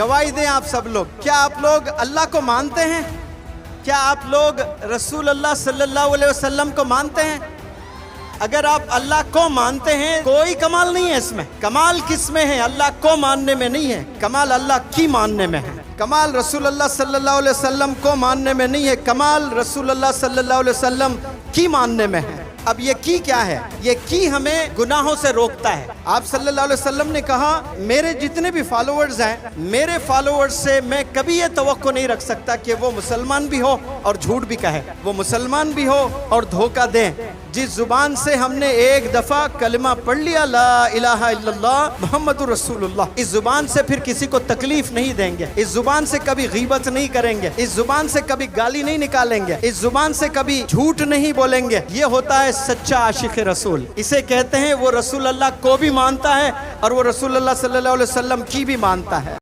गवाही दें आप सब लोग, क्या आप लोग अल्लाह को मानते हैं? क्या आप लोग रसूल अल्लाह सल्लल्लाहु अलैहि वसल्लम को मानते हैं? अगर आप अल्लाह को मानते हैं, कोई कमाल नहीं है इसमें। कमाल किस में है? अल्लाह को मानने में नहीं है, कमाल अल्लाह की मानने में है। कमाल रसूल अल्लाह सल्लल्लाहु अलैहि वसल्लम को मानने में नहीं है, कमाल रसूल अल्लाह सल्लल्लाहु अलैहि वसल्लम की मानने में है। अब ये की क्या है? ये की हमें गुनाहों से रोकता है। आप सल्लल्लाहु अलैहि वसल्लम ने कहा, मेरे जितने भी फॉलोअर्स हैं, मेरे फॉलोअर्स से मैं कभी ये तवक्को नहीं रख सकता कि वो मुसलमान भी हो और झूठ भी कहे, वो मुसलमान भी हो और धोखा दें। जिस जुबान से हमने एक दफा कलिमा पढ़ लिया, ला इलाहा इल्लल्लाह मुहम्मदुर रसूलुल्लाह, इस जुबान से फिर किसी को तकलीफ नहीं देंगे, इस जुबान से कभी गीबत नहीं करेंगे, इस जुबान से कभी गाली नहीं निकालेंगे, इस जुबान से कभी झूठ नहीं बोलेंगे। ये होता है सच्चा आशिक रसूल। इसे कहते हैं वो रसूल अल्लाह को भी मानता है और वो रसूल अल्लाह सल्लल्लाहु अलैहि वसल्लम की भी मानता है।